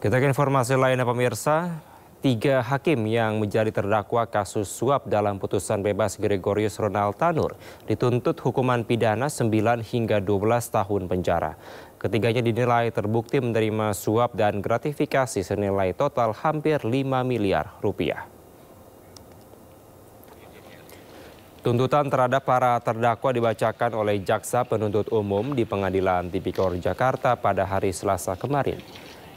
Kita ke informasi lainnya pemirsa, 3 hakim yang menjadi terdakwa kasus suap dalam putusan bebas Gregorius Ronald Tanur dituntut hukuman pidana 9 hingga 12 tahun penjara. Ketiganya dinilai terbukti menerima suap dan gratifikasi senilai total hampir 5 miliar rupiah. Tuntutan terhadap para terdakwa dibacakan oleh Jaksa Penuntut Umum di Pengadilan Tipikor Jakarta pada hari Selasa kemarin.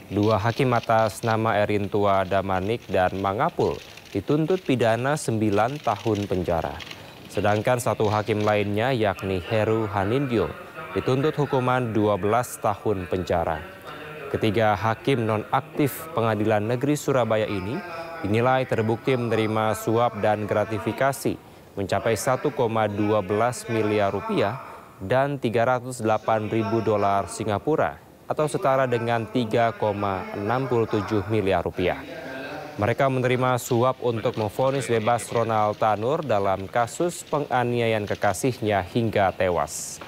2 hakim atas nama Erintua Damanik dan Mangapul dituntut pidana 9 tahun penjara. Sedangkan 1 hakim lainnya yakni Heru Hanindyo dituntut hukuman 12 tahun penjara. Ketiga hakim nonaktif Pengadilan Negeri Surabaya ini dinilai terbukti menerima suap dan gratifikasi mencapai 1,12 miliar rupiah dan 308.000 dolar Singapura atau setara dengan 3,67 miliar rupiah. Mereka menerima suap untuk memvonis bebas Ronald Tanur dalam kasus penganiayaan kekasihnya hingga tewas.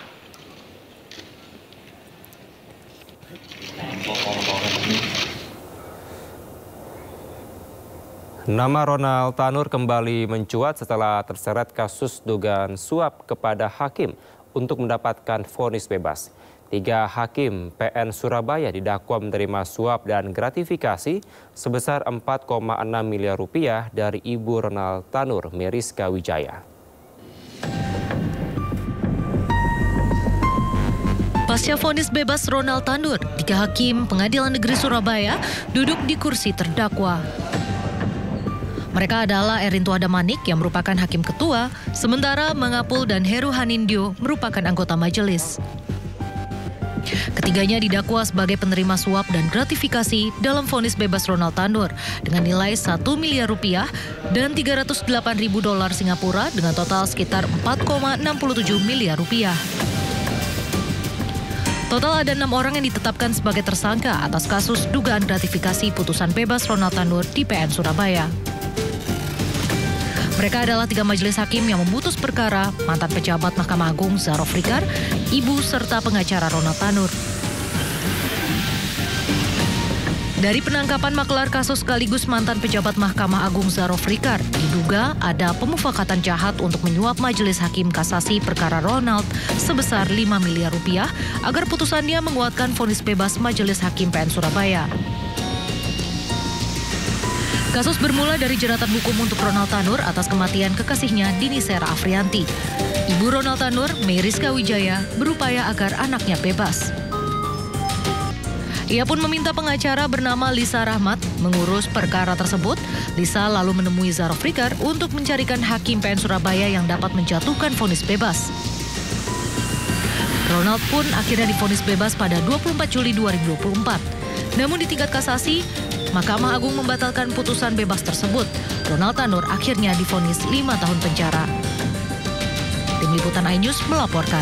Nama Ronald Tanur kembali mencuat setelah terseret kasus dugaan suap kepada hakim untuk mendapatkan vonis bebas. 3 hakim PN Surabaya didakwa menerima suap dan gratifikasi sebesar 4,6 miliar rupiah dari ibu Ronald Tanur, Meriska Wijaya. Pasca vonis bebas Ronald Tanur, 3 hakim Pengadilan Negeri Surabaya duduk di kursi terdakwa. Mereka adalah Erintua Damanik yang merupakan hakim ketua, sementara Mangapul dan Heru Hanindyo merupakan anggota majelis. Ketiganya didakwa sebagai penerima suap dan gratifikasi dalam vonis bebas Ronald Tanur dengan nilai 1 miliar rupiah dan 308.000 dolar Singapura dengan total sekitar 4,67 miliar rupiah. Total ada 6 orang yang ditetapkan sebagai tersangka atas kasus dugaan gratifikasi putusan bebas Ronald Tanur di PN Surabaya. Mereka adalah 3 majelis hakim yang memutus perkara mantan pejabat Mahkamah Agung Zarof Rikar, ibu serta pengacara Ronald Tanur. Dari penangkapan makelar kasus sekaligus mantan pejabat Mahkamah Agung Zarof Rikar, diduga ada pemufakatan jahat untuk menyuap majelis hakim kasasi perkara Ronald sebesar 5 miliar rupiah agar putusannya menguatkan vonis bebas majelis hakim PN Surabaya. Kasus bermula dari jeratan hukum untuk Ronald Tanur atas kematian kekasihnya Dini Sera Afrianti. Ibu Ronald Tanur, Meriska Wijaya, berupaya agar anaknya bebas. Ia pun meminta pengacara bernama Lisa Rahmat mengurus perkara tersebut. Lisa lalu menemui Zarof Rikar untuk mencarikan hakim PN Surabaya yang dapat menjatuhkan vonis bebas. Ronald pun akhirnya divonis bebas pada 24 Juli 2024. Namun di tingkat kasasi, Mahkamah Agung membatalkan putusan bebas tersebut. Ronald Tanur akhirnya divonis 5 tahun penjara. Tim Liputan iNews melaporkan.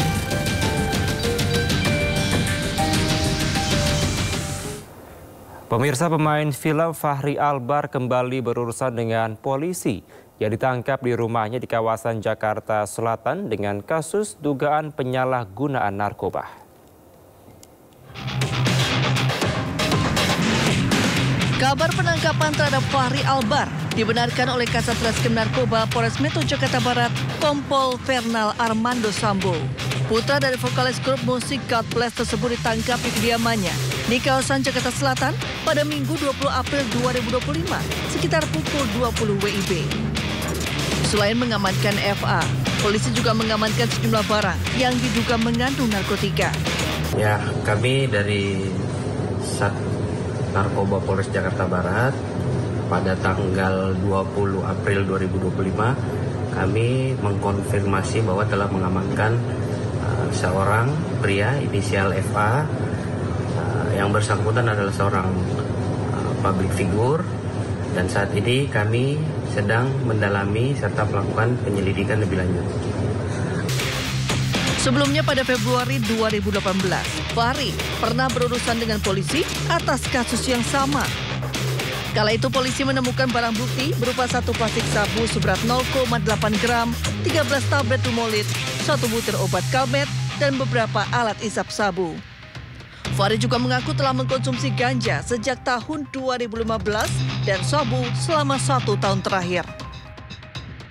Pemirsa, pemain film Fachri Albar kembali berurusan dengan polisi yang ditangkap di rumahnya di kawasan Jakarta Selatan dengan kasus dugaan penyalahgunaan narkoba. Kabar penangkapan terhadap Fachri Albar dibenarkan oleh Kasat Reskrim Narkoba Polres Metro Jakarta Barat, Kompol Fernal Armando Sambo. Putra dari vokalis grup musik God Bless tersebut ditangkap di kediamannya di kawasan Jakarta Selatan pada Minggu 20 April 2025 sekitar pukul 20 WIB. Selain mengamankan FA, polisi juga mengamankan sejumlah barang yang diduga mengandung narkotika. Ya, kami dari Narkoba Polres Jakarta Barat pada tanggal 20 April 2025 kami mengkonfirmasi bahwa telah mengamankan seorang pria inisial FA yang bersangkutan adalah seorang public figure dan saat ini kami sedang mendalami serta melakukan penyelidikan lebih lanjut. Sebelumnya pada Februari 2018, Fachri pernah berurusan dengan polisi atas kasus yang sama. Kala itu polisi menemukan barang bukti berupa 1 plastik sabu seberat 0,8 gram, 13 tablet Lumolid, 1 butir obat Calmet, dan beberapa alat isap sabu. Fahri juga mengaku telah mengkonsumsi ganja sejak tahun 2015 dan sabu selama 1 tahun terakhir.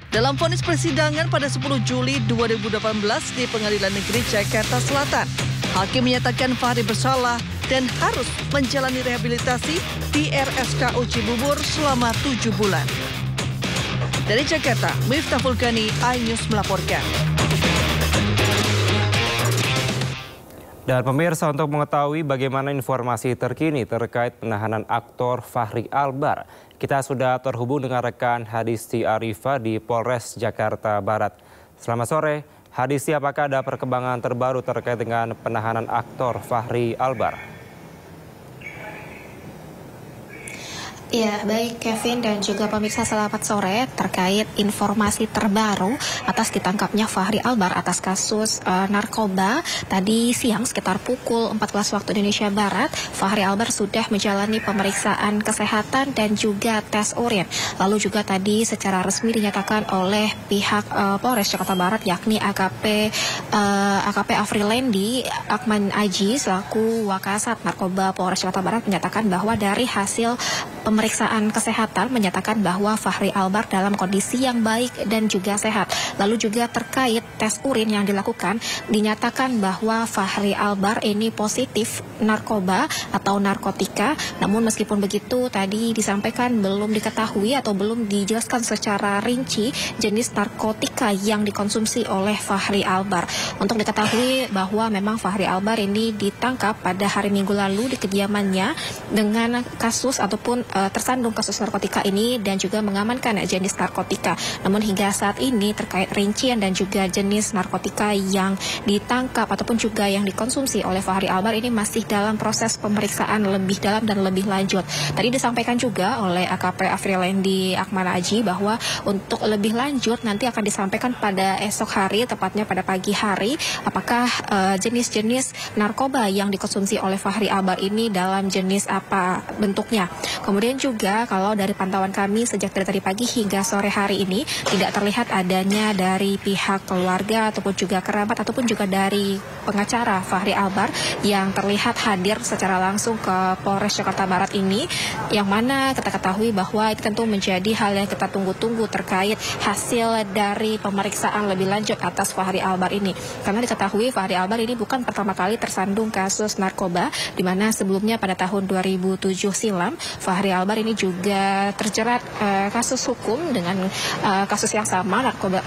Dalam vonis persidangan pada 10 Juli 2018 di Pengadilan Negeri Jakarta Selatan, hakim menyatakan Fahri bersalah dan harus menjalani rehabilitasi di RSKU Cibubur selama 7 bulan. Dari Jakarta, Miftah Fulkani, iNews melaporkan. Dan pemirsa, untuk mengetahui bagaimana informasi terkini terkait penahanan aktor Fachri Albar, kita sudah terhubung dengan rekan Hadisti Arifa di Polres Jakarta Barat. Selamat sore, Hadisti, apakah ada perkembangan terbaru terkait dengan penahanan aktor Fachri Albar? Ya, baik Kevin dan juga pemirsa, selamat sore. Terkait informasi terbaru atas ditangkapnya Fachri Albar atas kasus narkoba, tadi siang sekitar pukul 14 waktu Indonesia Barat, Fachri Albar sudah menjalani pemeriksaan kesehatan dan juga tes urin. Lalu juga tadi secara resmi dinyatakan oleh pihak Polres Jakarta Barat, yakni AKP Afrilendi Akman Aji selaku Wakasat Narkoba Polres Jakarta Barat menyatakan bahwa dari hasil pemeriksaan kesehatan menyatakan bahwa Fachri Albar dalam kondisi yang baik dan juga sehat. Lalu juga terkait tes urin yang dilakukan, dinyatakan bahwa Fachri Albar ini positif narkoba atau narkotika. Namun meskipun begitu, tadi disampaikan belum diketahui atau belum dijelaskan secara rinci jenis narkotika yang dikonsumsi oleh Fachri Albar. Untuk diketahui bahwa memang Fachri Albar ini ditangkap pada hari Minggu lalu di kediamannya dengan kasus ataupun tersandung kasus narkotika ini dan juga mengamankan jenis narkotika. Namun hingga saat ini terkait rincian dan juga jenis narkotika yang ditangkap ataupun juga yang dikonsumsi oleh Fachri Albar ini masih dalam proses pemeriksaan lebih dalam dan lebih lanjut. Tadi disampaikan juga oleh AKP Afrilendi Akman Aji bahwa untuk lebih lanjut nanti akan disampaikan pada esok hari, tepatnya pada pagi hari, apakah jenis-jenis narkoba yang dikonsumsi oleh Fachri Albar ini dalam jenis apa bentuknya. Kemudian juga kalau dari pantauan kami sejak dari tadi pagi hingga sore hari ini tidak terlihat adanya dari pihak keluarga ataupun juga kerabat ataupun juga dari pengacara Fachri Albar yang terlihat hadir secara langsung ke Polres Jakarta Barat ini, yang mana kita ketahui bahwa itu tentu menjadi hal yang kita tunggu-tunggu terkait hasil dari pemeriksaan lebih lanjut atas Fachri Albar ini. Karena diketahui Fachri Albar ini bukan pertama kali tersandung kasus narkoba, di mana sebelumnya pada tahun 2007 silam Fachri Albar ini juga terjerat kasus hukum dengan kasus yang sama,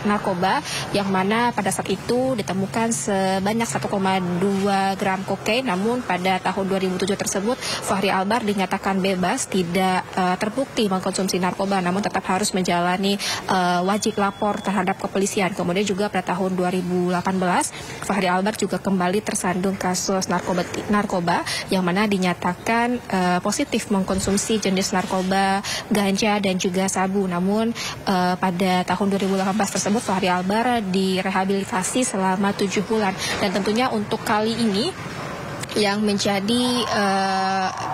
narkoba yang mana pada saat itu ditemukan sebanyak 1,2 gram kokain. Namun pada tahun 2007 tersebut Fachri Albar dinyatakan bebas, tidak terbukti mengkonsumsi narkoba, namun tetap harus menjalani wajib lapor terhadap kepolisian. Kemudian juga pada tahun 2018 Fachri Albar juga kembali tersandung kasus narkoba yang mana dinyatakan positif mengkonsumsi jenis narkoba ganja dan juga sabu. Namun pada tahun 2018 tersebut Fachri Albar direhabilitasi selama 7 bulan. Dan tentunya untuk kali ini yang menjadi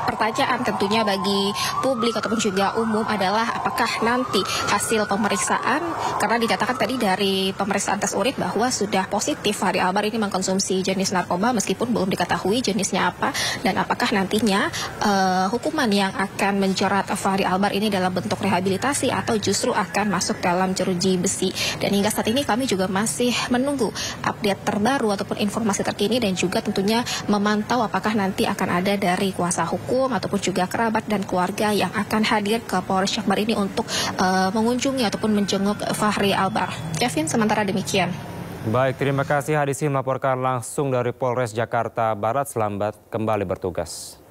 pertanyaan tentunya bagi publik ataupun juga umum adalah apakah nanti hasil pemeriksaan, karena dikatakan tadi dari pemeriksaan tes urin bahwa sudah positif Fachri Albar ini mengkonsumsi jenis narkoba meskipun belum diketahui jenisnya apa, dan apakah nantinya hukuman yang akan menjerat Fachri Albar ini dalam bentuk rehabilitasi atau justru akan masuk dalam jeruji besi. Dan hingga saat ini kami juga masih menunggu update terbaru ataupun informasi terkini dan juga tentunya memantau apakah nanti akan ada dari kuasa hukum ataupun juga kerabat dan keluarga yang akan hadir ke Polres Jakbar ini untuk mengunjungi ataupun menjenguk Fachri Albar. Kevin, sementara demikian. Baik, terima kasih Hadisti melaporkan langsung dari Polres Jakarta Barat. Selamat kembali bertugas.